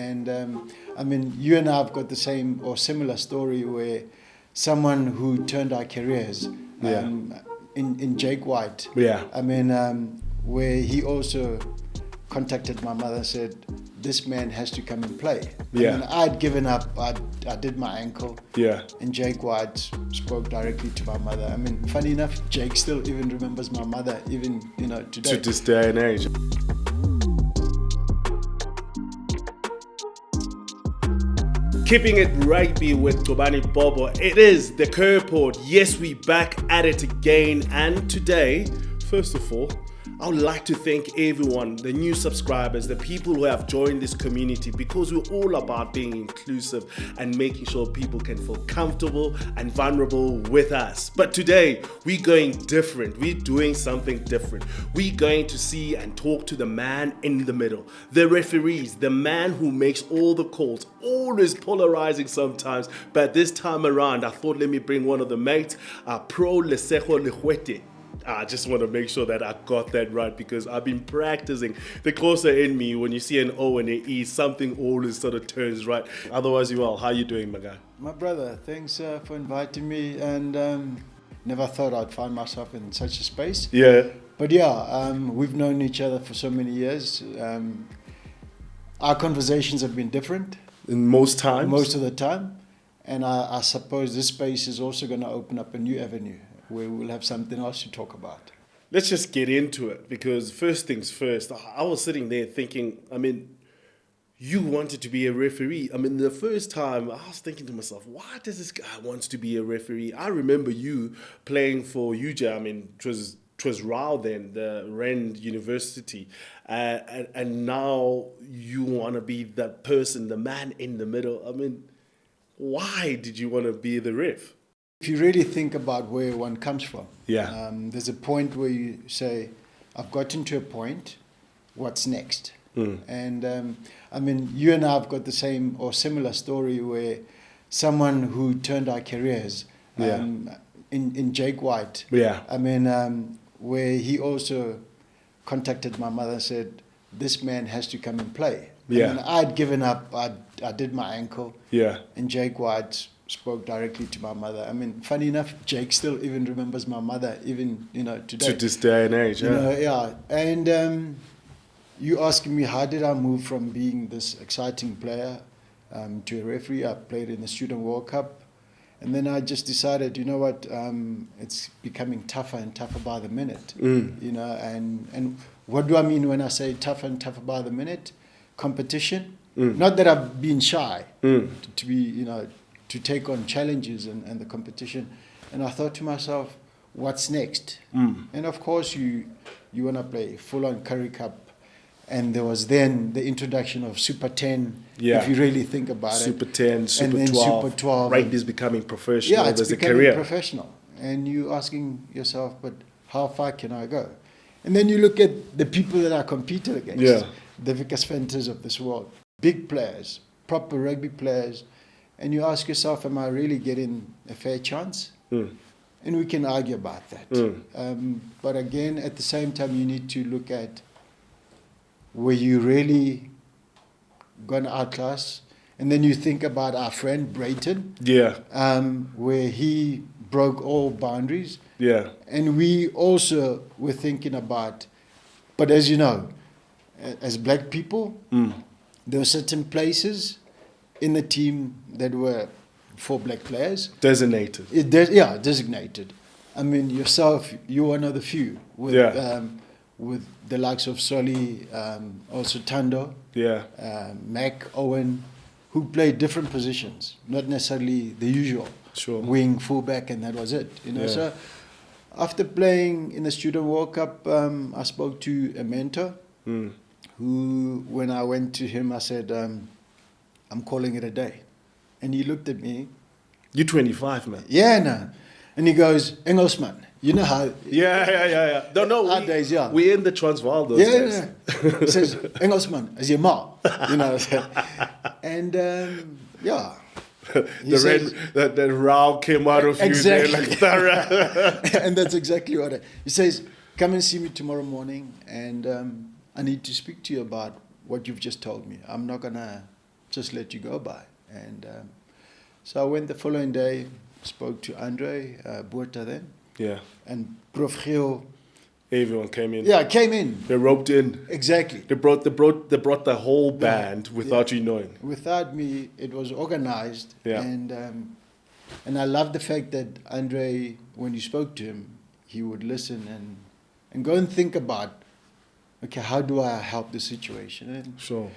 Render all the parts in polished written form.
And I mean, you and I have got the same or similar story where someone who turned our careers in Jake White. Yeah. I mean, where he also contacted my mother and said, this man has to come and play. Yeah. I mean, I'd given up. I did my ankle. Yeah. And Jake White spoke directly to my mother. I mean, funny enough, Jake still even remembers my mother, even, today. To this day and age. Keeping it rugby with Gcobani Bobo. It is the Curport. Yes, we back at it again. And today, first of all, I would like to thank everyone, the new subscribers, the people who have joined this community, because we're all about being inclusive and making sure people can feel comfortable and vulnerable with us. But today, we're going different. We're doing something different. We're going to see and talk to the man in the middle, the referees, the man who makes all the calls, always polarizing sometimes. But this time around, I thought, let me bring one of the mates, pro Lesego Legoete. I just want to make sure that I got that right, because I've been practicing. The closer in me, when you see an O and an E, something always sort of turns right. Otherwise, you all, how you doing, my guy? My brother, thanks for inviting me, and never thought I'd find myself in such a space. Yeah. But yeah, we've known each other for so many years. Our conversations have been different. In most times? Most of the time. And I suppose this space is also going to open up a new avenue where we'll have something else to talk about. Let's just get into it, because first things first, I was sitting there thinking, I mean, you wanted to be a referee. I mean, the first time I was thinking to myself, why does this guy want to be a referee? I remember you playing for UJ. I mean, it was RAU then, the Rand University. And now you want to be that person, the man in the middle. I mean, why did you want to be the ref? If you really think about where one comes from, there's a point where you say, I've gotten to a point, what's next? And I mean, you and I have got the same or similar story where someone who turned our careers in Jake White. Yeah. I mean, where he also contacted my mother and said, this man has to come and play. Yeah. I mean, I'd given up. I did my ankle. Yeah. And Jake White spoke directly to my mother. I mean, funny enough, Jake still even remembers my mother, even, today. To this day and age, And you asking me, how did I move from being this exciting player to a referee? I played in the Student World Cup. And then I just decided, you know what, it's becoming tougher and tougher by the minute. And what do I mean when I say tougher and tougher by the minute? Competition. Not that I've been shy to be, to take on challenges and the competition. And I thought to myself, what's next? And of course, you want to play full-on Curry Cup. And there was then the introduction of Super 10, if you really think about Super 10, Super 12. Super 12. Rugby is becoming professional. Yeah, it's There's becoming a career. professional. And you're asking yourself, but how far can I go? And then you look at the people that I competed against. Yeah. The Vickers Fenters of this world. Big players, proper rugby players. And you ask yourself, am I really getting a fair chance? And we can argue about that. But again, at the same time, you need to look at, were you really going to outclass? And then you think about our friend Brayton, where he broke all boundaries. Yeah. And we also were thinking about, but as you know, as black people, there were certain places in the team that were for black players. Designated. Designated. I mean, yourself, you're one of the few with the likes of Soli, also Tando, Mac, Owen, who played different positions, not necessarily the usual. Sure. Wing, fullback, and that was it. So after playing in the Student World Cup, I spoke to a mentor who, when I went to him, I said, I'm calling it a day. And he looked at me. You're 25, man. Yeah, no. And he goes, Engelsman, you know how... Yeah. No, our days, we're in the Transvaal those days. Yeah. He says, Engelsman, as your ma. And, The RAU came out of exactly. you there like And that's exactly what he says, come and see me tomorrow morning, and I need to speak to you about what you've just told me. I'm not going to just let you go by. And so I went the following day, spoke to Andre Buerta then, Yeah. and Prof. Geo. Everyone came in. Yeah, came in. They roped in. Exactly. They brought the whole band without you knowing. Without me, it was organized. Yeah. And I love the fact that Andre, when you spoke to him, he would listen and go and think about, okay, how do I help the situation? And Sure.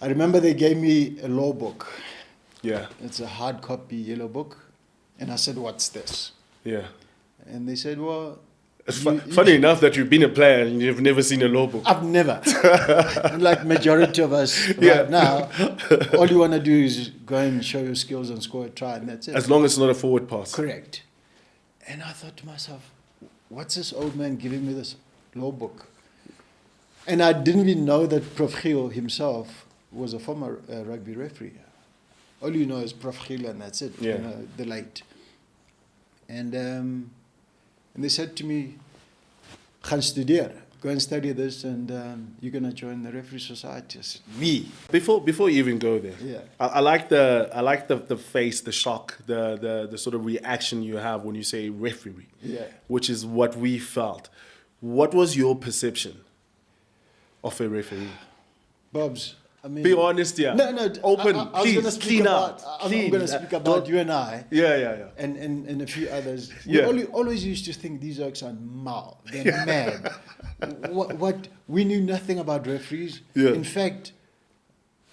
I remember they gave me a law book. Yeah. It's a hard copy yellow book. And I said, what's this? Yeah. And they said, well... It's funny enough that you've been a player and you've never seen a law book. I've never. Like majority of us right now, all you want to do is go and show your skills and score a try, and that's it. As long as it's not a forward pass. Correct. And I thought to myself, what's this old man giving me this law book? And I didn't even know that Prof. Gil himself was a former rugby referee. All you know is Prof. Gil, and that's it. Yeah. You know, the late. And they said to me, gaan studeer. Go and study this, and you're going to join the referee society. I said, me? Before you even go there, Yeah. I like the face, the shock, the sort of reaction you have when you say referee, Yeah. which is what we felt. What was your perception of a referee? Bobs, I mean... Be honest, yeah. No, Open, I was please, gonna speak clean about, out. I'm Clean. going to speak about you and I. Yeah. And a few others. Yeah. We always used to think these oaks are mal. They're mad. What we knew nothing about referees. Yeah. In fact,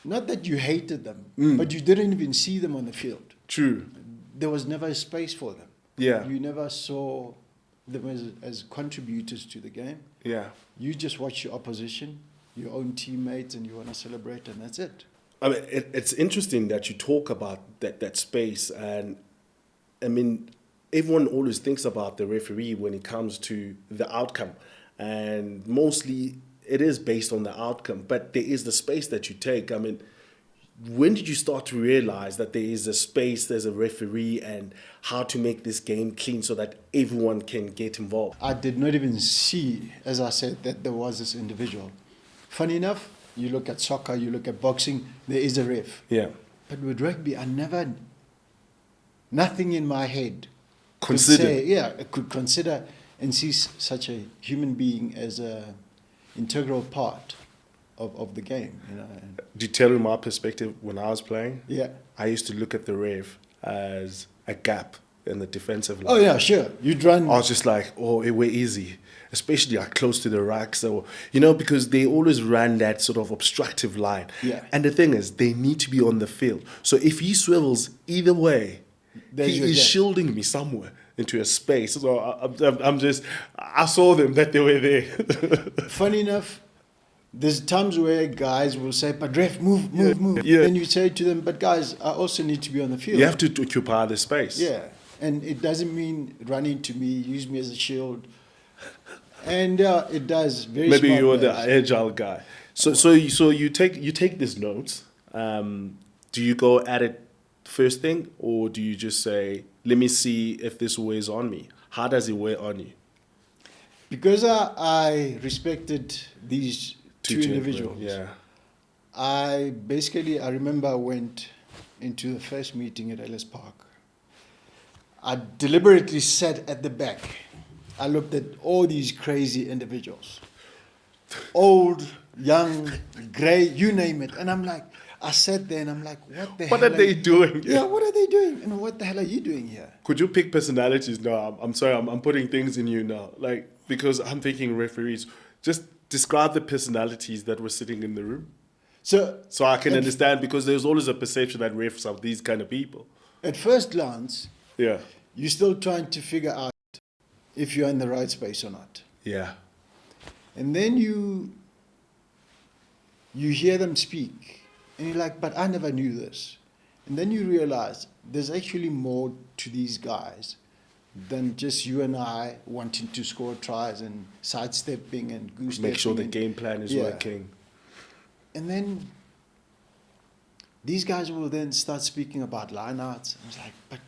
not that you hated them, but you didn't even see them on the field. True. There was never a space for them. Yeah. You never saw them as contributors to the game. Yeah. You just watch your opposition, your own teammates, and you want to celebrate, and that's it. I mean, it's interesting that you talk about that space, and I mean, everyone always thinks about the referee when it comes to the outcome, and mostly it is based on the outcome, but there is the space that you take. I mean, when did you start to realize that there is a space, there's a referee, and how to make this game clean so that everyone can get involved? I did not even see, as I said, that there was this individual. Funny enough, you look at soccer, you look at boxing, there is a ref. Yeah. But with rugby, nothing in my head Consider. could consider and see such a human being as a integral part of the game. You know. And Do you tell you my perspective when I was playing? yeah. I used to look at the ref as a gap in the defensive line. Oh yeah, sure. You'd run. I was just like, oh, we're easy, especially like close to the racks, or because they always ran that sort of obstructive line. Yeah. And the thing is, they need to be on the field. So if he swivels either way, There's he your is gap. shielding me somewhere into a space. So I saw them that they were there. Funny enough, there's times where guys will say, but ref, move. Yeah. Then you say to them, but guys, I also need to be on the field. You have to occupy the space. Yeah. And it doesn't mean run into me, use me as a shield. And it does. Very Maybe smart you're the players. agile guy. So you take these notes. Do you go at it first thing, or do you just say, let me see if this wears on me? How does it wear on you? Because I respected these two individuals. Yeah. I remember I went into the first meeting at Ellis Park. I deliberately sat at the back. I looked at all these crazy individuals. Old, young, grey, you name it. And I sat there and I'm like, What are they doing? Yeah, what are they doing? And what the hell are you doing here? Could you pick personalities? No, I'm sorry, I'm putting things in you now. Like, because I'm thinking referees. Just describe the personalities that were sitting in the room. So I can understand, because there's always a perception that refs are these kind of people. at first glance, Yeah. you're still trying to figure out if you're in the right space or not. Yeah. And then you hear them speak, and you're like, but I never knew this. And then you realize there's actually more to these guys than just you and I wanting to score tries and sidestepping and goose Make sure the stepping game plan is Yeah. working. And then these guys will then start speaking about lineouts. I was like, but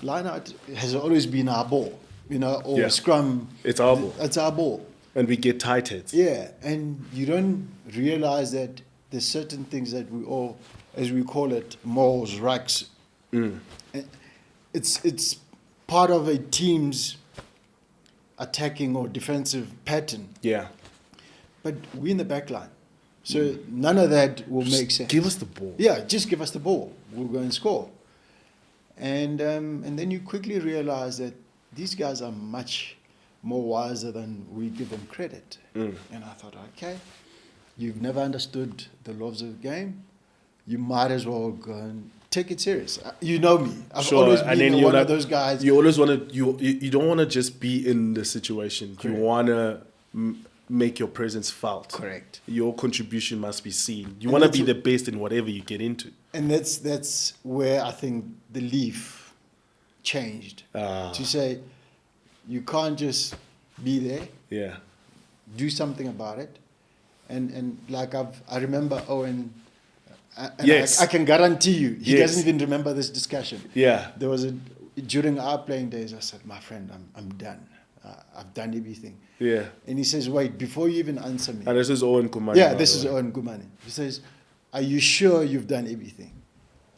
lineout has always been our ball, or Yeah. scrum. It's our ball. It's our ball. And we get tight heads. Yeah, and you don't realize that there's certain things that we all, as we call it, morals, rucks. It's part of a team's attacking or defensive pattern. Yeah. But we're in the back line. So none of that will make sense. Give us the ball. Yeah, just give us the ball. We'll go and score. And then you quickly realize that these guys are much more wiser than we give them credit. And I thought, okay, you've never understood the laws of the game. You might as well go and take it serious. You know me. I've always been one of those guys. You always want to. You don't want to just be in the situation. Correct. You want to make your presence felt. Correct. Your contribution must be seen. You And want to that's be the best in whatever you get into. And that's where I think the leaf changed. To say, you can't just be there. Yeah. Do something about it. And like I remember Owen. And Yes. I can guarantee you, he Yes. doesn't even remember this discussion. Yeah. There was during our playing days, I said, my friend, I'm done. I've done everything. Yeah. And he says, wait, before you even answer me. And this is Owen Kumani. Yeah, this is Owen Gcobani. He says, are you sure you've done everything?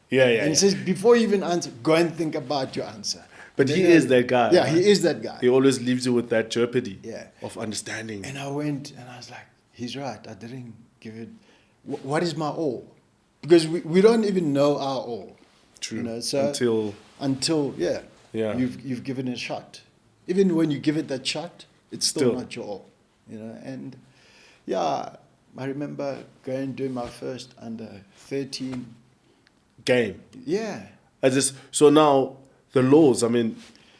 Yeah. And he says, before you even answer, go and think about your answer. But And he then is that guy. Yeah, right? he is that guy. He always leaves you with that jeopardy. Yeah. Of understanding. And I went and I was like, he's right. I didn't give it. What is my all? Because we don't even know our all. True. You know, so until Yeah. you've given it a shot. Even when you give it that shot, it's still Still. not your all. You know, and yeah, I remember going doing my first under 13 Game. Yeah. So now the laws. I mean,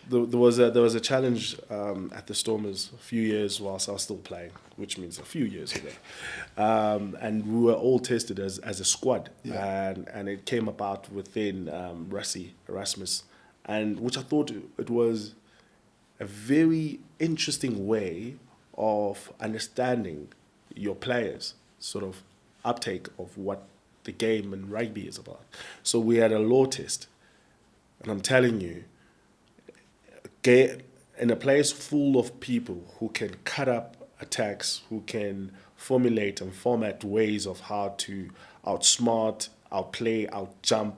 there was a challenge at the Stormers a few years whilst I was still playing, which means a few years ago, and we were all tested as a squad, and it came about within Erasmus, and which I thought it was a very interesting way of understanding your players, sort of uptake of what the game and rugby is about. So we had a law test, and I'm telling you, in a place full of people who can cut up attacks, who can formulate and format ways of how to outsmart, outplay, outjump,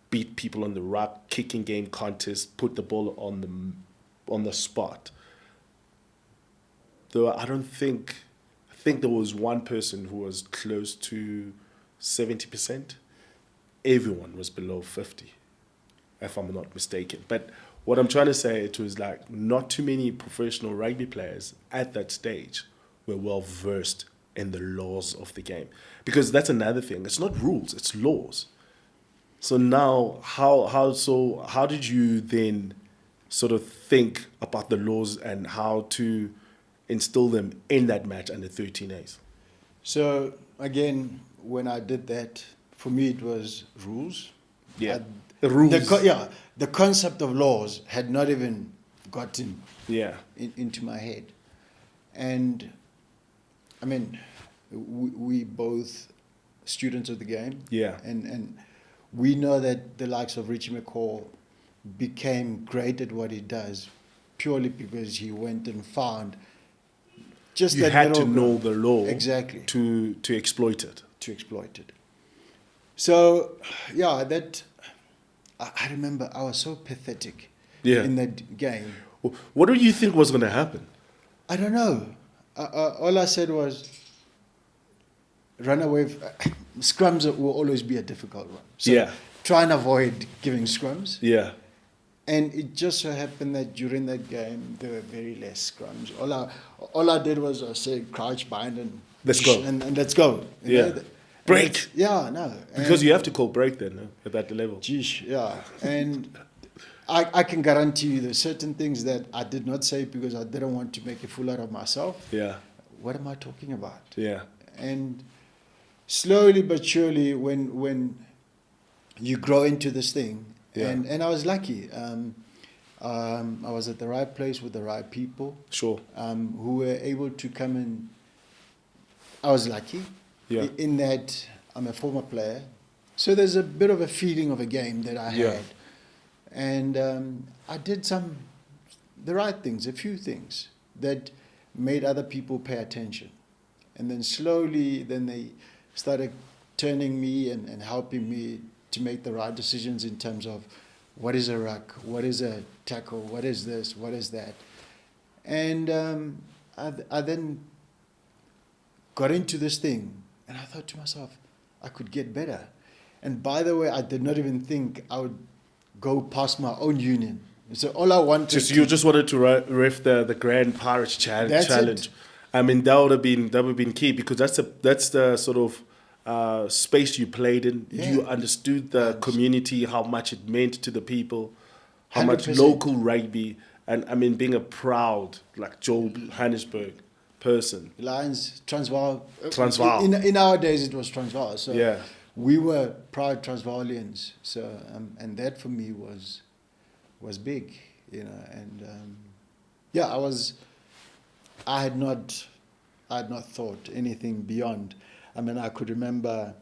beat people on the ruck, kicking game contest, put the ball on the spot. Though I think there was one person who was close to 70%. Everyone was below 50, if I'm not mistaken. But what I'm trying to say, it was like not too many professional rugby players at that stage were well versed in the laws of the game. Because that's another thing. It's not rules, it's laws. So now, how did you then sort of think about the laws and how to instill them in that match under 13As? So again, when I did that, for me it was rules. Yeah. The rules. The concept of laws had not even gotten into my head. And I mean, we both students of the game. Yeah. And we know that the likes of Richie McCaw became great at what he does purely because he went and found just you that had to middle know ground. the law Exactly. to exploit it. To exploit it. So, yeah, that I remember I was so pathetic in that game. What do you think was going to happen? I don't know. All I said was, run away. Scrums will always be a difficult one. So try and avoid giving scrums. Yeah. And it just so happened that during that game, there were very less scrums. All I did was I said, crouch, bind, and let's go. And let's go. You know? Break. Yeah, no. Because you have to call break then, no? At that level. Geez, yeah. And I can guarantee you there's certain things that I did not say because I didn't want to make a fool out of myself. Yeah. What am I talking about? Yeah. And slowly but surely, when you grow into this thing, and I was lucky. I was at the right place with the right people. Sure. Who were able to come in. I was lucky. Yeah. In that I'm a former player. So there's a bit of a feeling of a game that I had. And I did the right things, a few things that made other people pay attention. And then slowly, then started turning me and helping me to make the right decisions in terms of what is a ruck, what is a tackle, what is this, what is that. And I then got into this thing, and I thought to myself, I could get better. And by the way, I did not even think I would go past my own union. So all I wanted You just wanted to ref the Grand Pirates That's Challenge. it. I mean, that would have been key, because that's the sort of space you played in. Yeah. You understood the community, how much it meant to the people, how much 100%. local rugby, and I mean, being a proud Johannesburg person. Lions, Transvaal. Transvaal. In our days, it was Transvaal. So Yeah. we were proud Transvaalians. So and that for me was big, you know. And yeah, I had not thought anything beyond. I mean, I could remember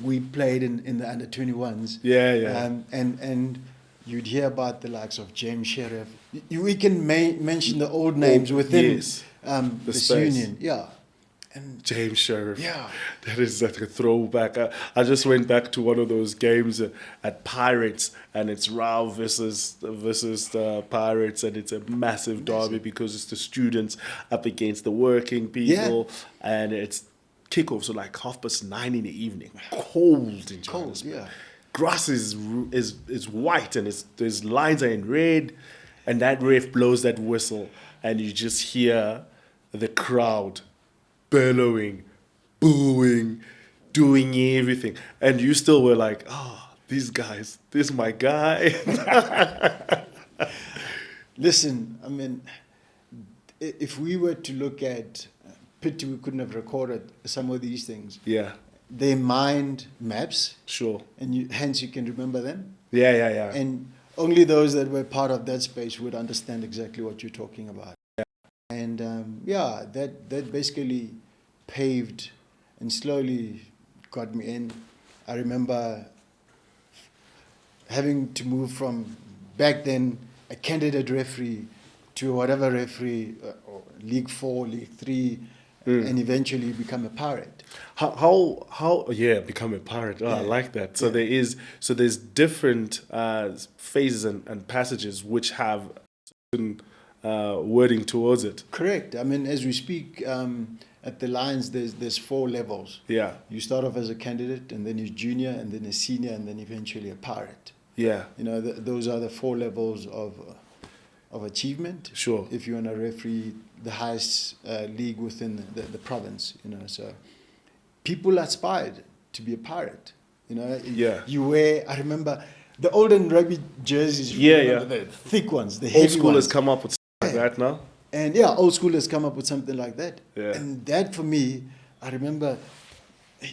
we played in the under 21s. Yeah. And you'd hear about the likes of James Sheriff. We can mention the old names within yes. this space. union. Yeah. And James Sheriff. Yeah. That is like a throwback. I just went back to one of those games at Pirates, and it's Rao versus the Pirates, and it's a massive derby because it's the students up against the working people, and it's kickoff, so like 9:30 in the evening, cold in Johannesburg. yeah. Grass is white, and there's lines are in red, and that ref blows that whistle, and you just hear the crowd bellowing, booing, doing everything, and you still were like, oh, these guys, this is my guy. Listen, I mean, if we were to look at pity, we couldn't have recorded some of these things. Yeah, They mined maps, sure. and hence you can remember them. Yeah. And only those that were part of that space would understand exactly what you're talking about. And that basically paved and slowly got me in. I remember having to move from back then a candidate referee to whatever referee, or League 4, League 3, and eventually become a pirate. How become a pirate. I like that. So there's different phases and passages which have certain wording towards it. Correct. I mean, as we speak, at the Lions, there's 4 levels. Yeah. You start off as a candidate, and then you're junior, and then a senior, and then eventually a pirate. Yeah. You know, those are the 4 levels of achievement. Sure. If you want to referee the highest league within the province, you know, so people aspired to be a pirate. You know. Yeah. You wear. I remember the olden rugby jerseys. The thick ones, the heavy Old school ones. has come up with something like that now. And old school has come up with something like that. Yeah. And that for me, I remember,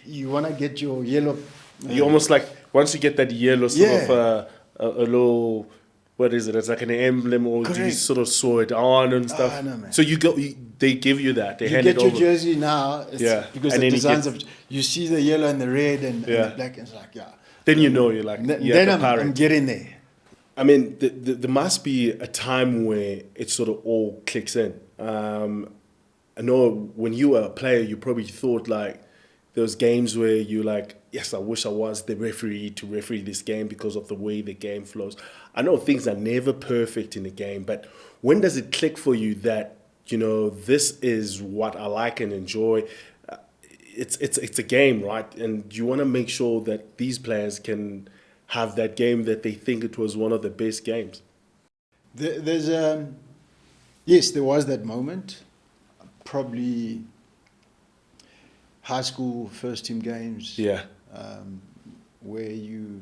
you want to get your yellow. You almost like, once you get that yellow sort of a little, what is it? It's like an emblem, or do you sort of sew it on and stuff? No, man. So they give you that. They You hand get it your over. jersey now, because And the then designs of, you see the yellow and the red and the black, and it's like, Then you know you're like, then the pirate. I'm getting there. I mean, there must be a time where it sort of all clicks in. I know when you were a player, you probably thought like those games where you like, yes, I wish I was the referee to referee this game because of the way the game flows. I know things are never perfect in the game, but when does it click for you that, you know, this is what I like and enjoy? It's a game, right? And you want to make sure that these players can have that game that they think it was one of the best games. There's yes, there was that moment, probably high school first team games. Yeah. Where you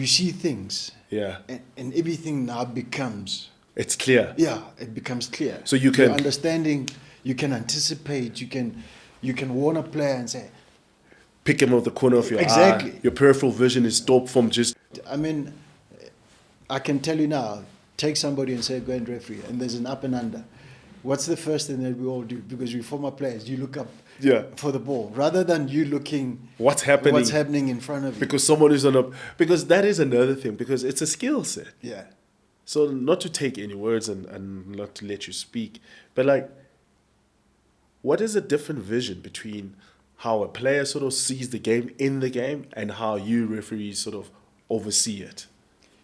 see things. Yeah. And everything now becomes. It's clear. Yeah, it becomes clear. So you can You're understanding. You can anticipate. You can warn a player and say, pick him off the corner of your exactly. eye. Your peripheral vision is stopped from just. I mean, I can tell you now. Take somebody and say, go and referee, and there's an up and under. What's the first thing that we all do? Because we former players, you look up for the ball rather than you looking what's happening in front of you. Because someone is on a. Because that is another thing. Because it's a skill set. Yeah. So not to take any words and not to let you speak, but like, what is a different vision between how a player sort of sees the game in the game and how you referees sort of oversee it?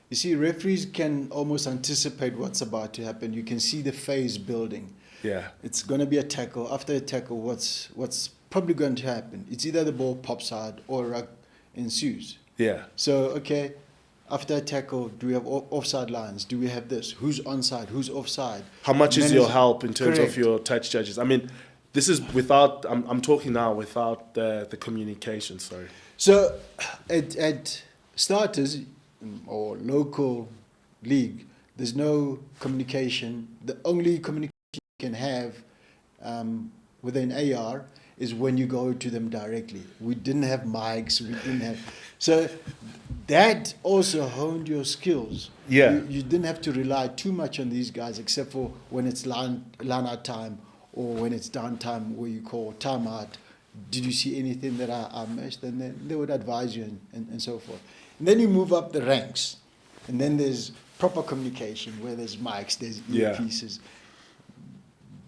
You see, referees can almost anticipate what's about to happen. You can see the phase building. Yeah. It's going to be a tackle. After a tackle, what's probably going to happen? It's either the ball pops out or a ruck ensues. Yeah. So, okay, after a tackle, do we have offside lines? Do we have this? Who's onside? Who's offside? How much is your help in terms Correct. of your touch judges? I mean, this is without, I'm talking now without the communication, sorry. So, at starters or local league, there's no communication. The only communication you can have with an AR is when you go to them directly. We didn't have mics. We didn't have... So that also honed your skills. Yeah. You didn't have to rely too much on these guys, except for when it's line out time or when it's downtime where you call timeout. Did you see anything that I missed? And then they would advise you and so forth. And then you move up the ranks. And then there's proper communication where there's mics, there's earpieces.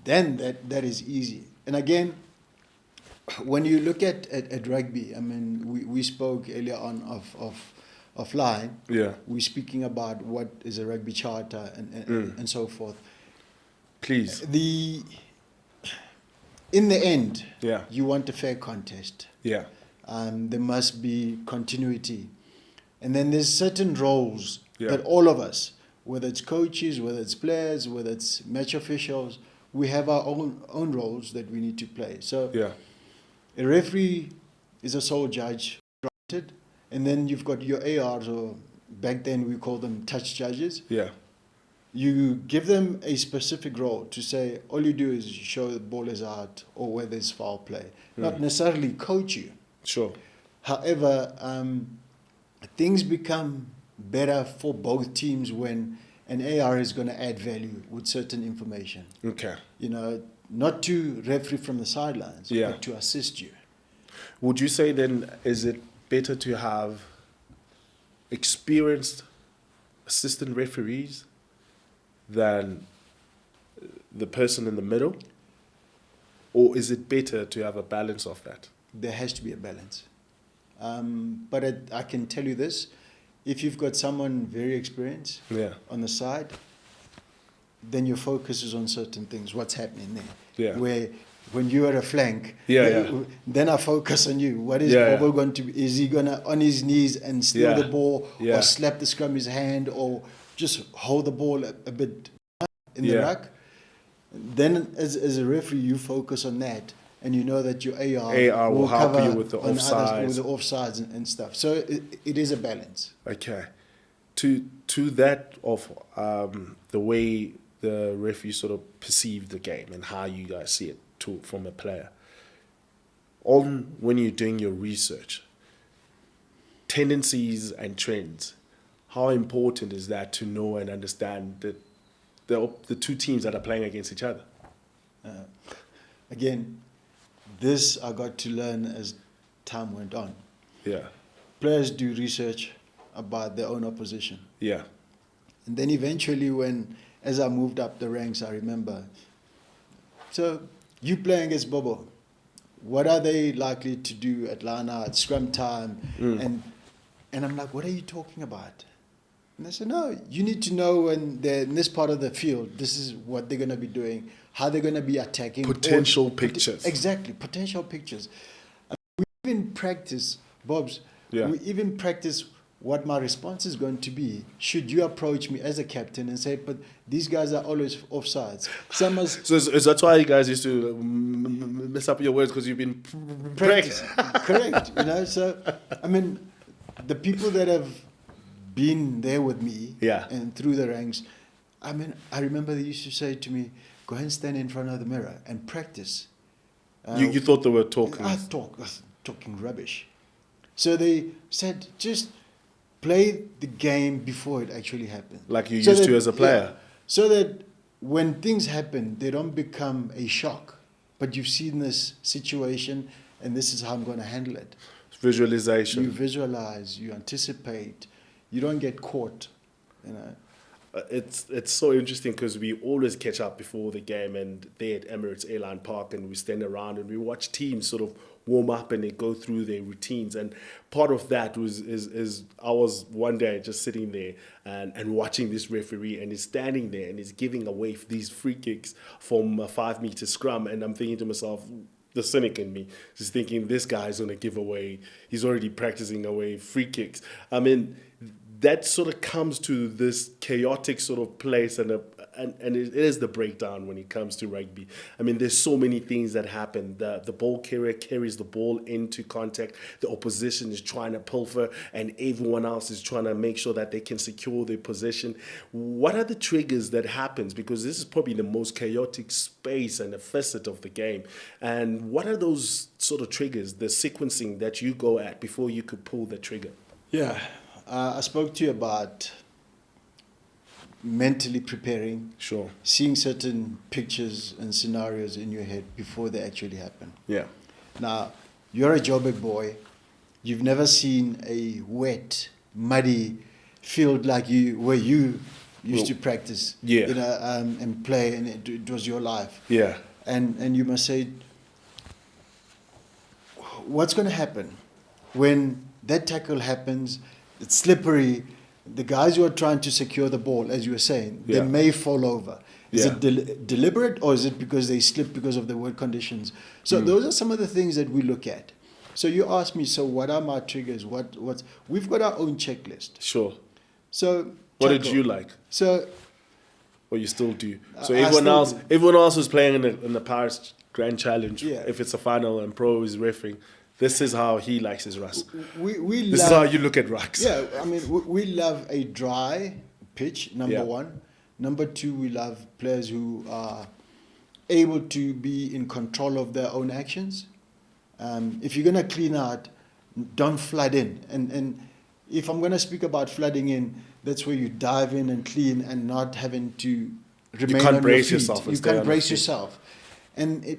Then that is easy. And again, when you look at rugby, I mean, we spoke earlier on of offline. Yeah. We're speaking about what is a rugby charter and so forth. Please. In the end, Yeah. you want a fair contest. Yeah. There must be continuity. And then there's certain roles Yeah. that all of us, whether it's coaches, whether it's players, whether it's match officials, we have our own roles that we need to play. So Yeah. a referee is a sole judge, granted, and then you've got your ARs, or back then we call them touch judges. Yeah. You give them a specific role to say, all you do is show the ball is out or where there's foul play. Not necessarily coach you. Sure. However, things become better for both teams when an AR is going to add value with certain information. Okay. You know, not to referee from the sidelines, Yeah. but to assist you. Would you say then, is it better to have experienced assistant referees than the person in the middle? Or is it better to have a balance of that? There has to be a balance. But I can tell you this, if you've got someone very experienced Yeah. on the side, then your focus is on certain things, what's happening there. Yeah. Where when you are a flank, Yeah, then I focus on you. What is Yeah, Bobo going to be? Is he going to on his knees and steal Yeah. the ball, Yeah. or slap the scrummy's hand, or just hold the ball a bit in the Yeah. ruck? Then as a referee, you focus on that. And you know that your AR will help cover you with the on offsides. with the offsides and stuff. So it is a balance. Okay. To that of the way the referee sort of perceive the game and how you guys see it from a player. When you're doing your research, tendencies and trends, how important is that to know and understand that the two teams that are playing against each other? Again, this I got to learn as time went on. Yeah. Players do research about their own opposition. Yeah. And then eventually as I moved up the ranks, I remember, so you playing against Bobo, what are they likely to do at line out, scrum time? And I'm like, what are you talking about? And they said, no, you need to know when they're in this part of the field, this is what they're going to be doing, how they're going to be attacking. Potential pictures. Exactly, potential pictures. We even practice, Bobs, Yeah. we even practice what my response is going to be should you approach me as a captain and say, but these guys are always offsides. Some must So that's why you guys used to mess up your words, because you've been practice. Correct. You know, so, I mean, the people that have been there with me Yeah. and through the ranks, I mean, I remember they used to say to me, go and stand in front of the mirror and practice. You thought they were talking. I was talking rubbish. So they said, just play the game before it actually happens. Like you used to as a player. Yeah, so that when things happen, they don't become a shock. But you've seen this situation, and this is how I'm going to handle it. Visualization. You visualize, you anticipate, you don't get caught. You know. It's so interesting because we always catch up before the game, and there at Emirates Airline Park, and we stand around and we watch teams sort of warm up and they go through their routines. And part of that is I was one day just sitting there and watching this referee, and he's standing there and he's giving away these free kicks from a 5-meter scrum, and I'm thinking to myself, the cynic in me is thinking, this guy's going to give away, he's already practicing away free kicks. I mean, that sort of comes to this chaotic sort of place, and it is the breakdown when it comes to rugby. I mean, there's so many things that happen. The ball carrier carries the ball into contact. The opposition is trying to pilfer, and everyone else is trying to make sure that they can secure their position. What are the triggers that happens? Because this is probably the most chaotic space and the facet of the game. And what are those sort of triggers, the sequencing that you go at before you could pull the trigger? Yeah. I spoke to you about mentally preparing, Sure. seeing certain pictures and scenarios in your head before they actually happen. Yeah. Now, you're a Joburg boy. You've never seen a wet, muddy field like where you used to practice, Yeah. and play, and it was your life. Yeah. And you must say, what's going to happen when that tackle happens? It's slippery. The guys who are trying to secure the ball, as you were saying, Yeah. they may fall over. Is Yeah. it deliberate, or is it because they slip because of the wet conditions? So those are some of the things that we look at. So you ask me, so what are my triggers? What's we've got our own checklist. Sure. So What did tackle. you like? So Or you still do? So I everyone still do. everyone else was playing in the Paris Grand Challenge. Yeah. If it's a final and pro is refereeing, this is how he likes his rucks. we This love, is how you look at rucks. Yeah, I mean, we love a dry pitch, number Yeah. one. Number two, we love players who are able to be in control of their own actions. If you're going to clean out, don't flood in. And if I'm going to speak about flooding in, that's where you dive in and clean and not having to remain can't on brace your feet. yourself and You stay on can't your brace feet. yourself.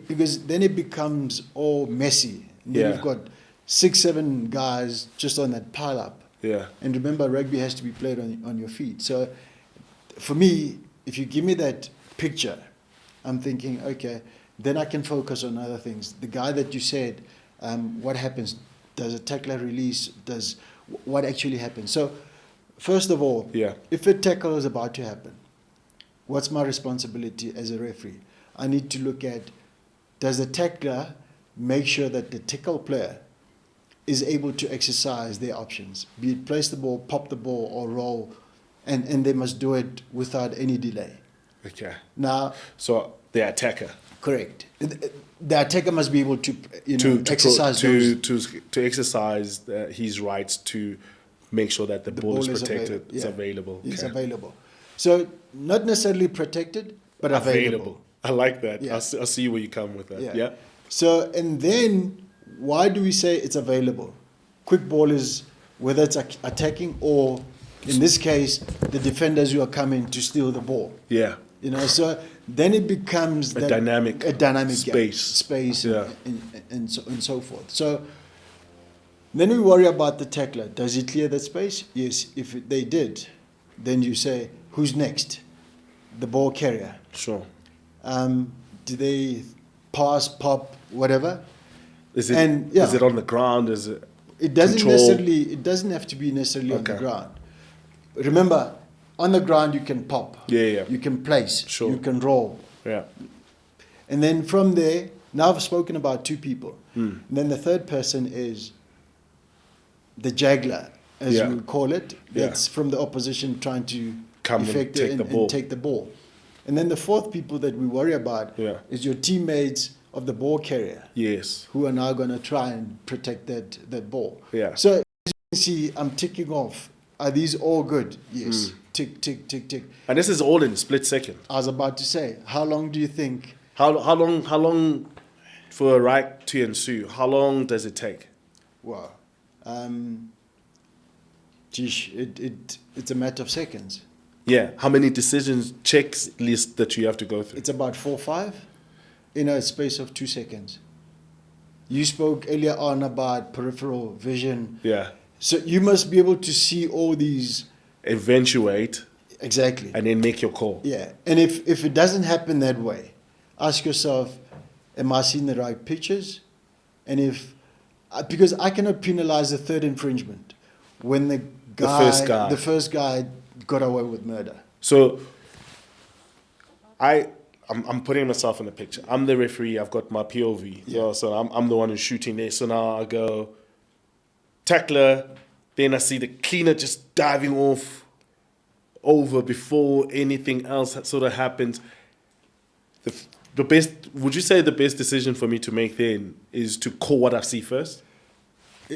Because then it becomes all messy. And then Yeah. you've got 6-7 guys just on that pile up. Yeah. And remember, rugby has to be played on your feet. So for me, if you give me that picture, I'm thinking, okay, then I can focus on other things. The guy that you said, what happens? Does a tackler release? What actually happens? So first of all, Yeah. if a tackle is about to happen, what's my responsibility as a referee? I need to look at, does the tackler make sure that the tackle player is able to exercise their options, be it place the ball, pop the ball, or roll, and they must do it without any delay. Okay. Now, So the attacker correct. The attacker must be able to, to exercise those. to exercise his rights to make sure that the ball is protected, it's yeah. available. It's Okay. available. So not necessarily protected, but available. I like that. Yeah. I see where you come with that. Yeah. So, and then why do we say it's available? Quick ball is whether it's attacking or, in this case, the defenders who are coming to steal the ball. Yeah. So then it becomes A dynamic game, space. Yeah. and so forth. So then we worry about the tackler. Does he clear that space? Yes. If they did, then you say, who's next? The ball carrier. Sure. Do they pass, pop, whatever? Is it yeah. on the ground? Is it? It doesn't control? necessarily. It doesn't have to be necessarily on the Okay. ground. Remember, on the ground you can pop. Yeah. You can place. Sure. You can roll. Yeah. And then from there, now I've spoken about two people. Hmm. And then the third person is the juggler, as Yeah. we would call it. Yeah. That's from the opposition trying to Come and effect take it the ball. and take the ball. And then the fourth people that we worry about Yeah. is your teammates of the ball carrier, Yes. who are now going to try and protect that ball. Yeah. So as you can see, I'm ticking off. Are these all good? Yes. Hmm. Tick, tick, tick, tick. And this is all in a split second. I was about to say, how long do you think? How long for a right to ensue? How long does it take? Wow. It's a matter of seconds. Yeah. How many decisions checks list that you have to go through? It's about 4 or 5 in a space of 2 seconds. You spoke earlier on about peripheral vision. Yeah. So you must be able to see all these. Eventuate Exactly. and then make your call. Yeah, and if it doesn't happen that way, ask yourself, am I seeing the right pictures? And because I cannot penalize the third infringement when the first guy got away with murder. So I'm putting myself in the picture. I'm the referee. I've got my POV. Yeah. So I'm the one who's shooting there. So now I go tackler. Then I see the cleaner just diving over before anything else sort of happens. The best. Would you say the best decision for me to make then is to call what I see first,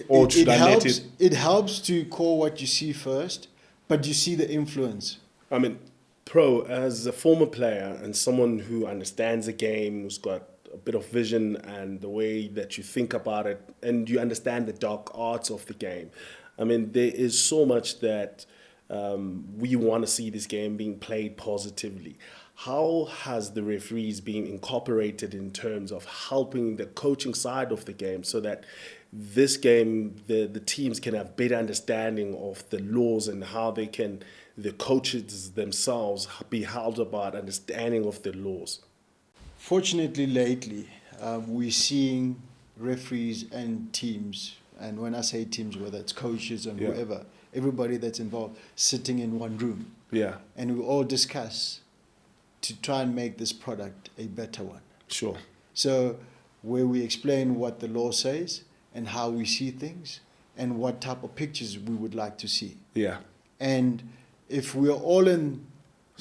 or should I let it? It helps to call what you see first, but you see the influence. I mean, Pro, as a former player and someone who understands the game, who's got a bit of vision and the way that you think about it, and you understand the dark arts of the game. I mean, there is so much that we want to see this game being played positively. How has the referees been incorporated in terms of helping the coaching side of the game so that this game, the teams can have better understanding of the laws and how they can, the coaches themselves, be held about understanding of the laws? Fortunately, lately, we're seeing referees and teams, and when I say teams, whether it's coaches and whoever, everybody that's involved, sitting in one room. Yeah. And we all discuss to try and make this product a better one. Sure. So where we explain what the law says and how we see things and what type of pictures we would like to see. Yeah. And if we're all in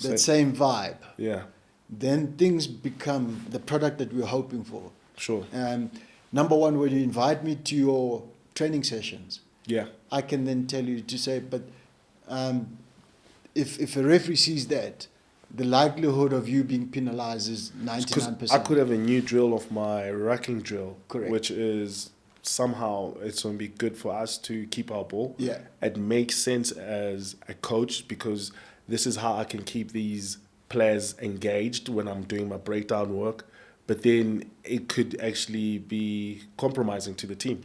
that same vibe, then things become the product that we're hoping for. Sure. Number one, when you invite me to your training sessions, I can then tell you to say, but if a referee sees that, the likelihood of you being penalized is 99%. I could have a new drill of my racking drill, Correct. Which is somehow it's going to be good for us to keep our ball. Yeah. It makes sense as a coach because this is how I can keep these players engaged when I'm doing my breakdown work. But then it could actually be compromising to the team.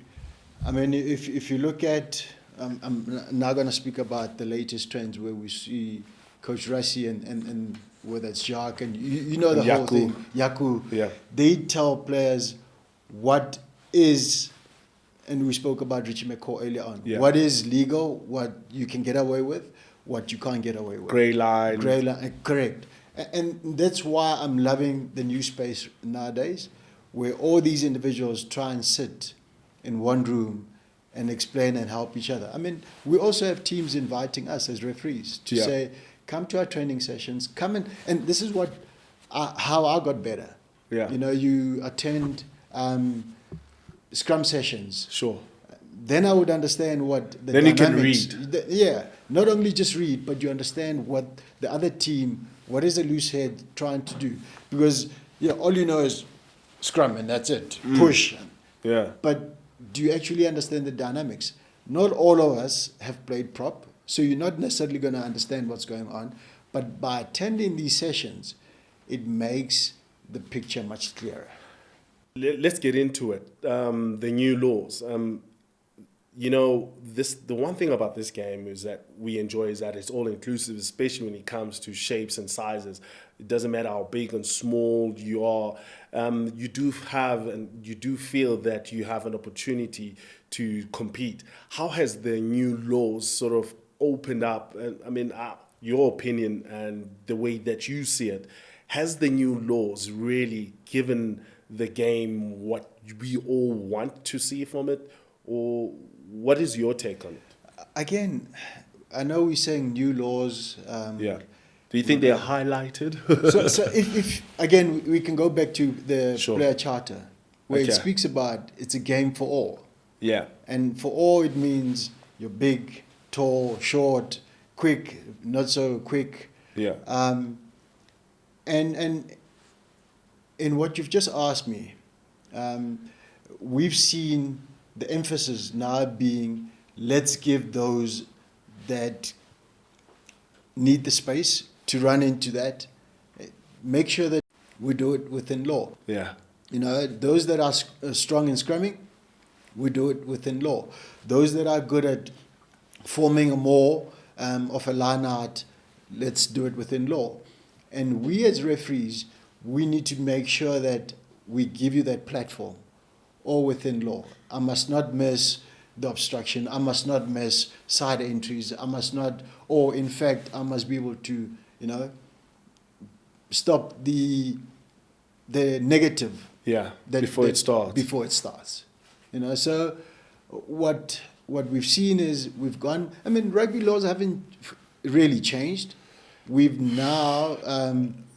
I mean, if you look at, I'm now going to speak about the latest trends where we see Coach Rassi and whether it's Jacques and you know the whole thing, Yaku, they tell players what is, and we spoke about Richie McCaw earlier on, what is legal, what you can get away with, what you can't get away with. Grey line, correct. And that's why I'm loving the new space nowadays, where all these individuals try and sit in one room and explain and help each other. I mean, we also have teams inviting us as referees to say, come to our training sessions, come in, and this is how I got better. Yeah. You know, you attend scrum sessions. Sure. Then I would understand what the then dynamics. You can read. Not only just read, but you understand what the other team, what is the loose head trying to do. Because all you know is scrum and that's it, push. Yeah. But do you actually understand the dynamics? Not all of us have played prop, so you're not necessarily going to understand what's going on. But by attending these sessions, it makes the picture much clearer. Let's get into it. The new laws. The one thing about this game is that we enjoy is that it's all inclusive, especially when it comes to shapes and sizes. It doesn't matter how big and small you are. You do have and you do feel that you have an opportunity to compete. How has the new laws sort of opened up? I mean, your opinion and the way that you see it. Has the new laws really given the game what we all want to see from it, or what is your take on it? Again, I know we're saying new laws. Do you think they're highlighted? so if again, we can go back to the player charter, where it speaks about it's a game for all. Yeah. And for all, it means you're big, tall, short, quick, not so quick. Yeah. And in what you've just asked me, we've seen the emphasis now being, let's give those that need the space to run into that, make sure that we do it within law. Yeah. Those that are strong in scrumming, we do it within law. Those that are good at forming a more of a line out, let's do it within law. And we as referees, we need to make sure that we give you that platform, all within law. I must not miss the obstruction. I must not miss side entries. I must not, or in fact, I must be able to, stop the negative. Yeah, before it starts. Before it starts. So what we've seen is we've gone, rugby laws haven't really changed. We've now...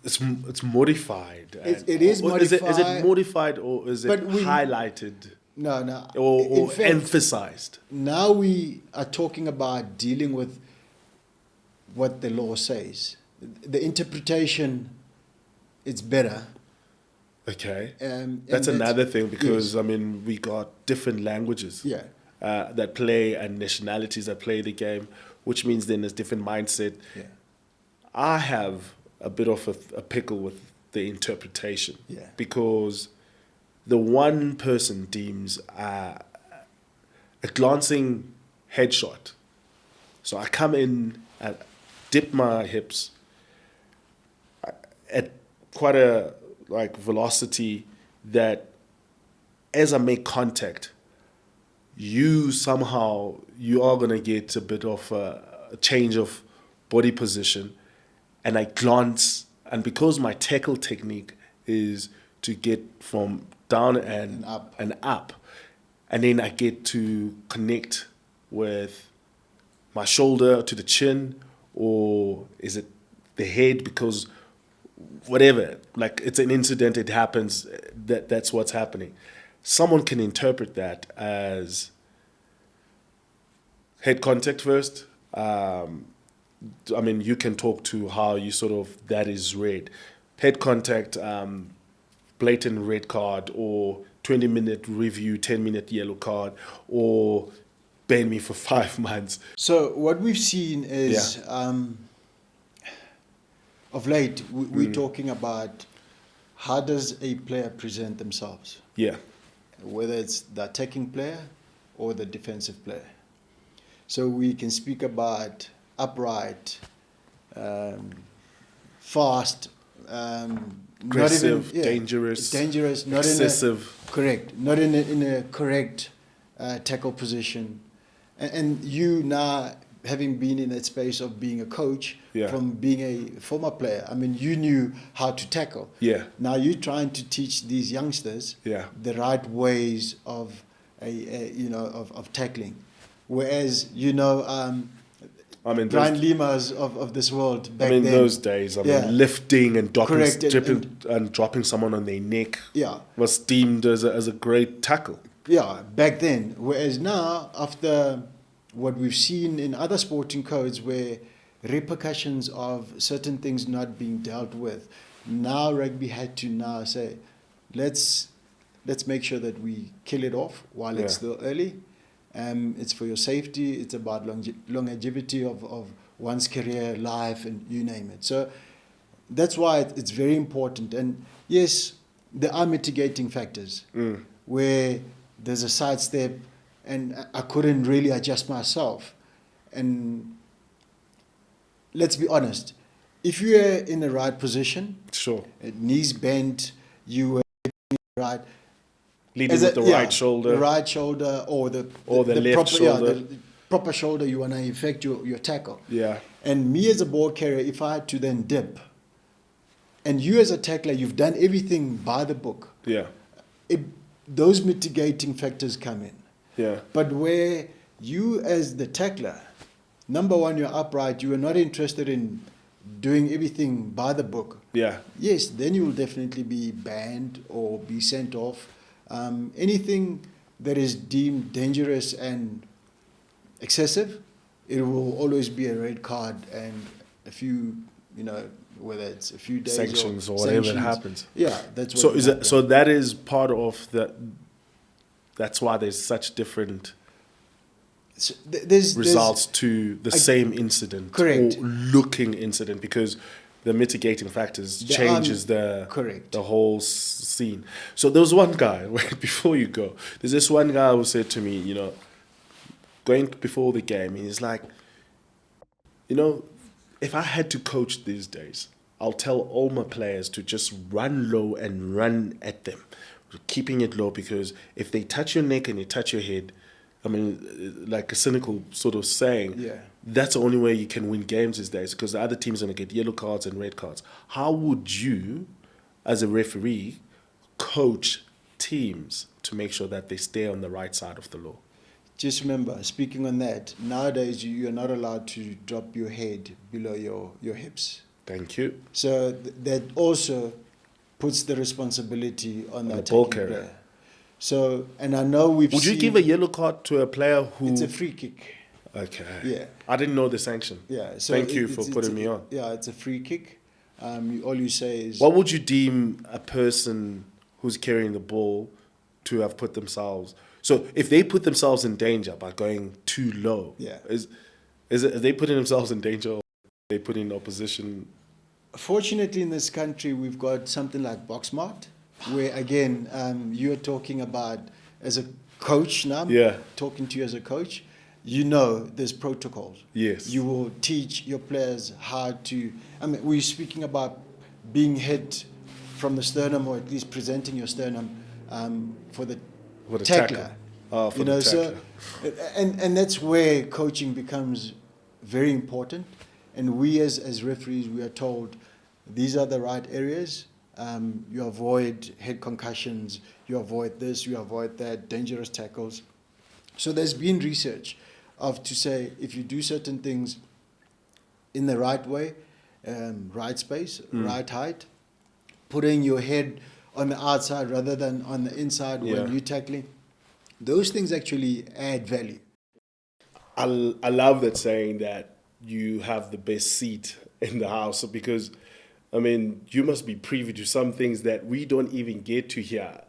it's modified. It is modified. Is it modified or is it highlighted? No. Or fact, emphasized? Now we are talking about dealing with what the law says. The interpretation, it's better. Okay. That's another thing because, yes. We got different languages Yeah. that play and nationalities that play the game, which means then there's different mindset. Yeah. I have a bit of a pickle with the interpretation because the one person deems a glancing headshot. So I come in and dip my hips at quite a velocity that as I make contact, you are going to get a bit of a change of body position. And I glance, and because my tackle technique is to get from down and up, and then I get to connect with my shoulder to the chin, or is it the head? Because whatever, it's an incident, it happens, that's what's happening. Someone can interpret that as head contact first. You can talk to how you that is read. Head contact, blatant red card, or 20-minute review, 10-minute yellow card, or ban me for 5 months. So what we've seen is, of late, we're talking about how does a player present themselves? Yeah. Whether it's the attacking player or the defensive player. So we can speak about upright, fast, aggressive, dangerous, not excessive. Not in a correct tackle position. And you now, having been in that space of being a coach, from being a former player, you knew how to tackle. Yeah. Now you're trying to teach these youngsters the right ways of of tackling, whereas Brian Limas of this world back then. Those days, lifting and dropping someone on their neck was deemed as a great tackle. Yeah, back then. Whereas now, after what we've seen in other sporting codes where repercussions of certain things not being dealt with, now rugby had to now say, let's make sure that we kill it off while it's still early. It's for your safety. It's about longevity of one's career, life, and you name it. So that's why it's very important. And yes, there are mitigating factors where there's a sidestep and I couldn't really adjust myself. And let's be honest, if you were in the right position, knees bent, you were right, leading with the right shoulder. The right shoulder or the left proper, shoulder. The proper shoulder, you want to effect your tackle. Yeah. And me as a ball carrier, if I had to then dip, and you as a tackler, you've done everything by the book. Yeah. Those mitigating factors come in. Yeah. But where you as the tackler, number one, you're upright, you are not interested in doing everything by the book. Yeah. Yes, then you will definitely be banned or be sent off. Anything that is deemed dangerous and excessive, it will always be a red card and a few, whether it's a few days sanctions or whatever happens. Yeah, that's what. So that is part of the. That's why there's such different results to the same incident, correct, or looking incident, because the mitigating factors changes the whole scene. So there was one guy, before you go, there's this one guy who said to me, going before the game, he's like, if I had to coach these days, I'll tell all my players to just run low and run at them, keeping it low, because if they touch your neck and they touch your head, I mean, like a cynical sort of saying, Yeah. that's the only way you can win games these days, because the other team's going to get yellow cards and red cards. How would you, as a referee, coach teams to make sure that they stay on the right side of the law? Just remember, speaking on that, nowadays you're not allowed to drop your head below your hips. Thank you. So that also puts the responsibility on the ball attacking carrier. player. So, and I know we've Would seen... you give a yellow card to a player who... It's a free kick. Okay. Yeah. I didn't know the sanction. Yeah. So Thank you for putting me on. Yeah, it's a free kick. All you say is... What would you deem a person who's carrying the ball to have put themselves... So if they put themselves in danger by going too low, Yeah. Are they putting themselves in danger, or are they putting opposition? Fortunately, in this country, we've got something like Boxmart, where, again, you're talking about, as a coach now, Yeah. talking to you as a coach, you know there's protocols. Yes. You will teach your players how to... I mean, we're speaking about being hit from the sternum, or at least presenting your sternum for the tackler. For the tackler. So, and that's where coaching becomes very important. And we as referees, we are told these are the right areas. You avoid head concussions, you avoid this, you avoid that, dangerous tackles. So there's been research to say if you do certain things in the right way, right space, right height, putting your head on the outside rather than on the inside when you're tackling, those things actually add value. I love that saying that you have the best seat in the house, because, I mean, you must be privy to some things that we don't even get to hear,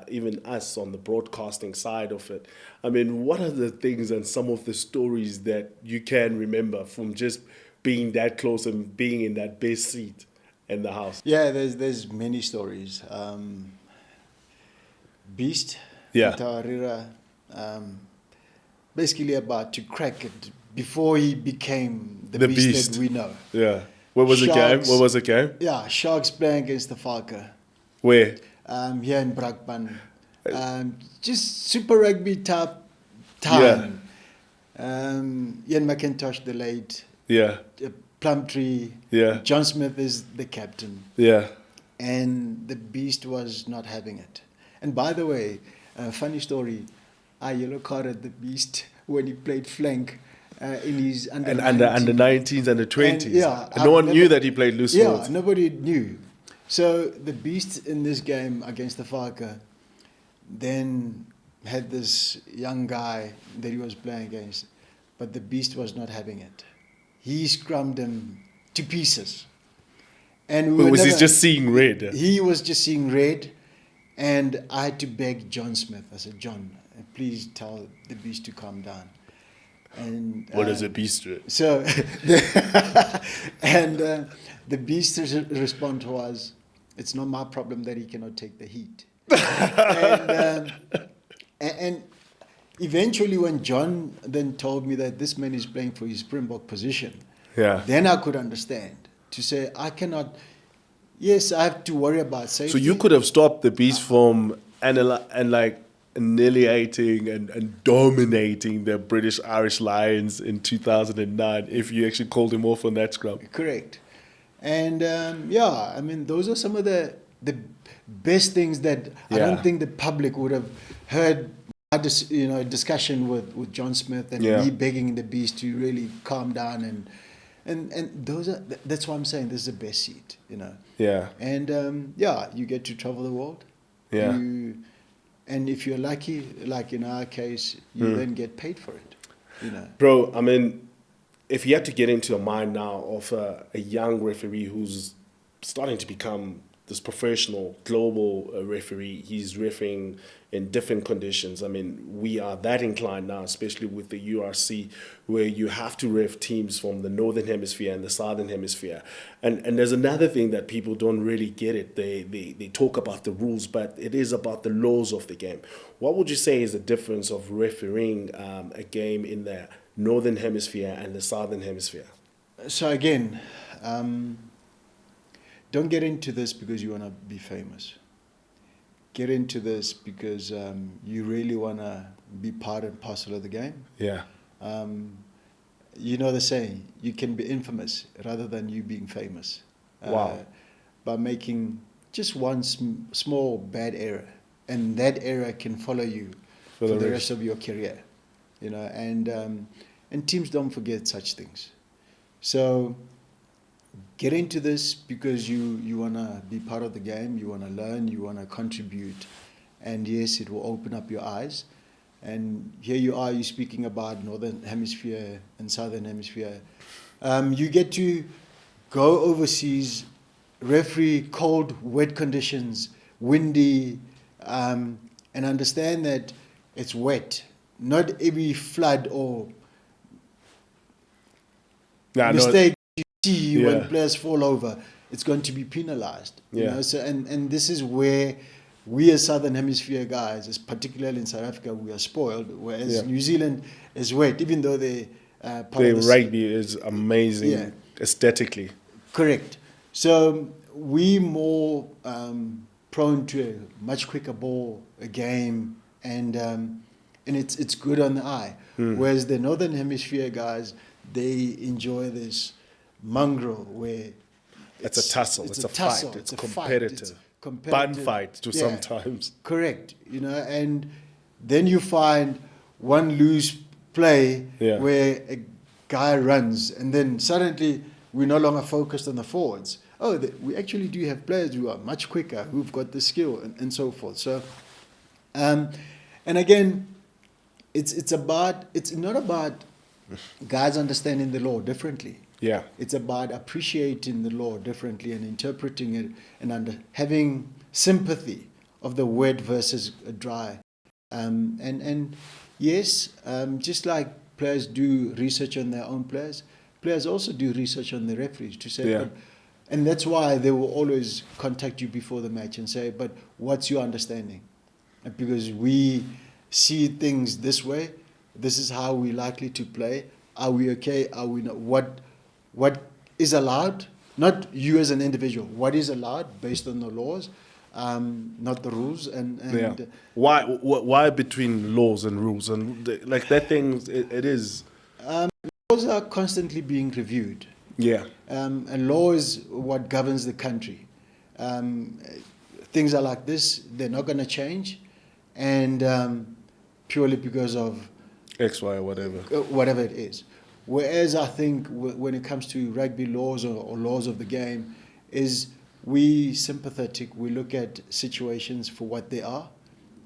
even us on the broadcasting side of it. I mean, what are the things and some of the stories that you can remember from just being that close and being in that best seat in the house? Yeah, there's many stories. Beast, Yeah. Tawarira, basically about to crack it before he became the beast that we know. Yeah. What was the game? What was the game? Yeah, Sharks playing against the Falke. Where? Here in Brakpan. Just super rugby type time. Ian McIntosh, the late. Yeah. Plumtree. Yeah. John Smith is the captain. Yeah. And the beast was not having it. And by the way, funny story, I yellow carded the beast when he played flank in his under 19s and the 20s. And no one knew that he played loose forwards. Yeah, nobody knew. So the beast in this game against the Falke then had this young guy that he was playing against, but the beast was not having it. He scrummed him to pieces. And was he just seeing red? He was just seeing red, and I had to beg John Smith. I said, John, please tell the beast to calm down. And what is a beast? So, the beast's response was, "It's not my problem that he cannot take the heat." and eventually, when John then told me that this man is playing for his Springbok position, then I could understand. To say, I cannot. Yes, I have to worry about safety. So you could have stopped the beast from annihilating and dominating the British Irish Lions in 2009 if you actually called him off on that scrum. Correct. And I mean, those are some of the best things that I don't think the public would have heard. Discussion with John Smith and me begging the beast to really calm down and that's why I'm saying this is the best seat, Yeah. And you get to travel the world. Yeah. And if you're lucky, like in our case, you then get paid for it. Bro, I mean, if you had to get into a mind now of a young referee who's starting to become this professional global referee, he's refereeing in different conditions. I mean, we are that inclined now, especially with the URC, where you have to ref teams from the Northern Hemisphere and the Southern Hemisphere. And there's another thing that people don't really get it. They talk about the rules, but it is about the laws of the game. What would you say is the difference of refereeing a game in the Northern Hemisphere and the Southern Hemisphere? So again, don't get into this because you want to be famous. Get into this because you really want to be part and parcel of the game. Yeah. You know the saying, you can be infamous rather than you being famous. Wow. By making just one small bad error, and that error can follow you for the rest of your career. You know, and teams don't forget such things. So get into this because you want to be part of the game, you want to learn, you want to contribute, and yes, it will open up your eyes. And here you are, you're speaking about Northern Hemisphere and Southern Hemisphere. You get to go overseas, referee cold, wet conditions, windy, and understand that it's wet. Not every flood or mistake you see when players fall over, it's going to be penalized. You know? So, and this is where we as Southern Hemisphere guys, particularly in South Africa, we are spoiled, whereas New Zealand is wet, even though they the rugby is amazing aesthetically. Correct. So we more prone to a much quicker ball, a game, and it's good on the eye. Whereas the Northern Hemisphere guys, they enjoy this mongrel where it's a tussle, it's a fight, it's competitive. Bun fight to sometimes. Correct. You know, and then you find one loose play where a guy runs, and then suddenly we're no longer focused on the forwards. We actually do have players who are much quicker, who've got the skill, and so forth. So, and again, it's not about guys understanding the law differently. Yeah. It's about appreciating the law differently and interpreting it and having sympathy of the wet versus a dry. And yes, just like players do research on their own players, players also do research on the referees to say, and that's why they will always contact you before the match and say, but what's your understanding? Because we see things this way, this is how we're likely to play. Are we okay? Are we not? What is allowed? Not you as an individual. What is allowed based on the laws, not the rules. And why between laws and rules and like that thing? It is. Laws are constantly being reviewed. Yeah. And law is what governs the country. Things are like this. They're not going to change, and purely because of X, Y, or whatever. Whatever it is. Whereas I think when it comes to rugby laws or laws of the game, is we sympathetic, we look at situations for what they are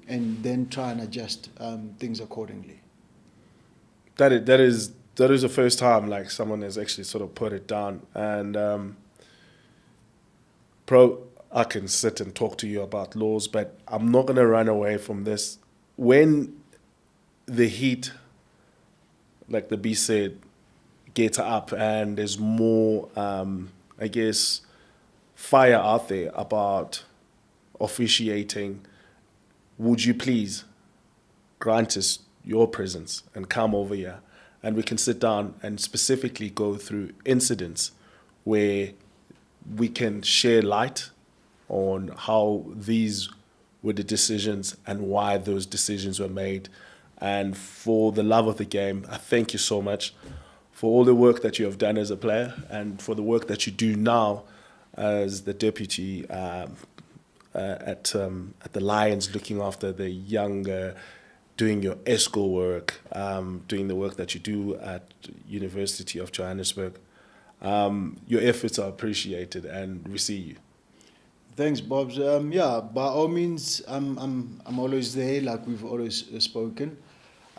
and then try and adjust things accordingly. That is the first time like someone has actually sort of put it down. And I can sit and talk to you about laws, but I'm not going to run away from this. When the heat, like the B said, gets up and there's more, I guess, fire out there about officiating, would you please grant us your presence and come over here and we can sit down and specifically go through incidents where we can share light on how these were the decisions and why those decisions were made. And for the love of the game, I thank you so much for all the work that you have done as a player and for the work that you do now as the deputy at the Lions, looking after the younger, doing your ESCO work, doing the work that you do at University of Johannesburg. Your efforts are appreciated and we see you. Thanks, Bobs. By all means, I'm always there, like we've always spoken.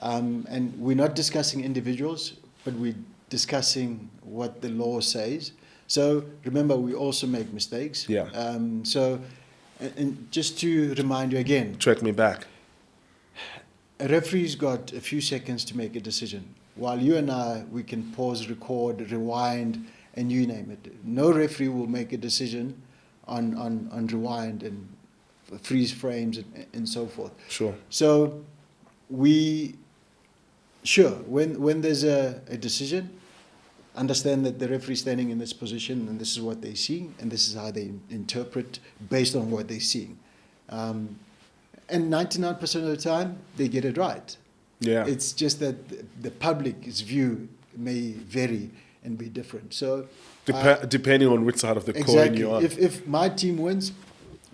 And we're not discussing individuals, but we're discussing what the law says. So remember, we also make mistakes. Yeah. And just to remind you again, track me back. A referee's got a few seconds to make a decision. While you and I, we can pause, record, rewind, and you name it. No referee will make a decision on rewind and freeze frames and so forth. Sure. So when there's a decision, understand that the referee standing in this position and this is what they're seeing and this is how they interpret based on what they're seeing. And 99% of the time, they get it right. Yeah. It's just that the public's view may vary and be different. So depending on which side of the coin exactly. you are. If my team wins,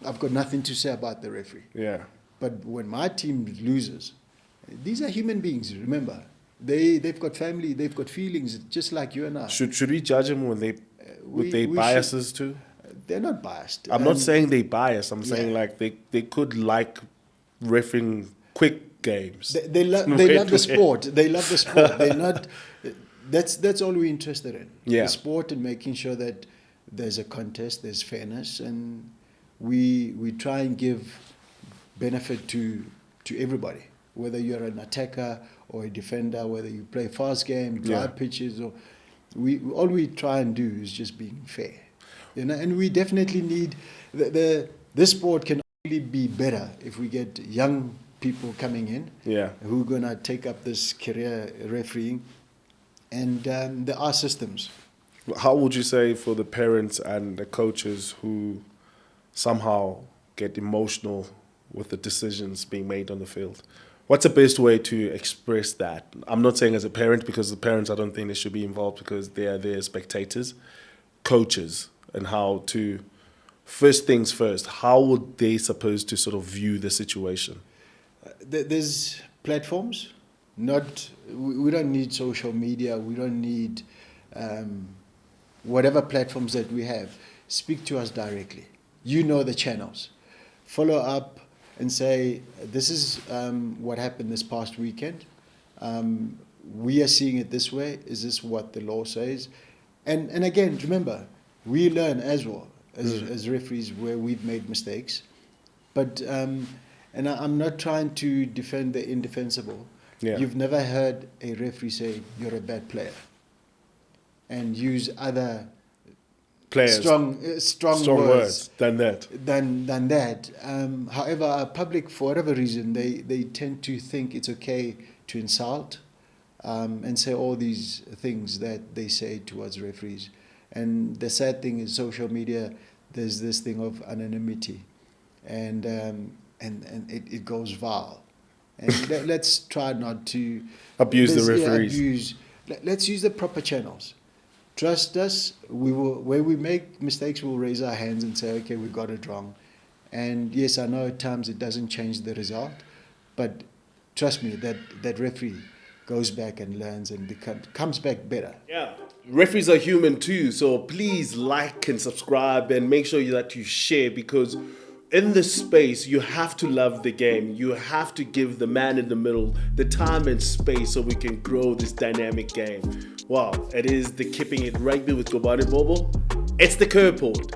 I've got nothing to say about the referee. Yeah. But when my team loses, these are human beings, remember. They've got family, they've got feelings, just like you and I. Should we judge them when they with their biases too? They're not biased. I'm not saying they bias. I'm saying like they could like reffing quick games. They love the sport. They love the sport. They're not. That's all we're interested in. Yeah. The sport and making sure that there's a contest, there's fairness, and we try and give benefit to everybody, whether you're an attacker or a defender, whether you play fast game, drive pitches, or all we try and do is just being fair, and we definitely need this sport can only be better if we get young people coming in who are gonna take up this career refereeing, and there are systems. How would you say for the parents and the coaches who somehow get emotional with the decisions being made on the field? What's the best way to express that? I'm not saying as a parent, because the parents, I don't think they should be involved because they are their spectators. Coaches, and how to, first things first, how would they supposed to sort of view the situation? There's platforms. We don't need social media. We don't need whatever platforms that we have. Speak to us directly. You know the channels. Follow up and say, this is what happened this past weekend. We are seeing it this way. Is this what the law says? And again, remember, we learn as well as referees where we've made mistakes. But and I'm not trying to defend the indefensible. Yeah. You've never heard a referee say you're a bad player and use other players strong words than that. Than that. However, our public, for whatever reason, they tend to think it's okay to insult and say all these things that they say towards referees. And the sad thing is, social media, there's this thing of anonymity, and it goes viral. And let's try not to abuse the referees. Let's use the proper channels. Trust us, we will. Where we make mistakes, we'll raise our hands and say, okay, we got it wrong. And yes, I know at times it doesn't change the result, but trust me, that referee goes back and learns and comes back better. Yeah, referees are human too, so please like and subscribe and make sure that you share, because in this space, you have to love the game. You have to give the man in the middle the time and space so we can grow this dynamic game. Wow, it is the Keeping It Rugby with Gcobani Bobo. It's the Curport.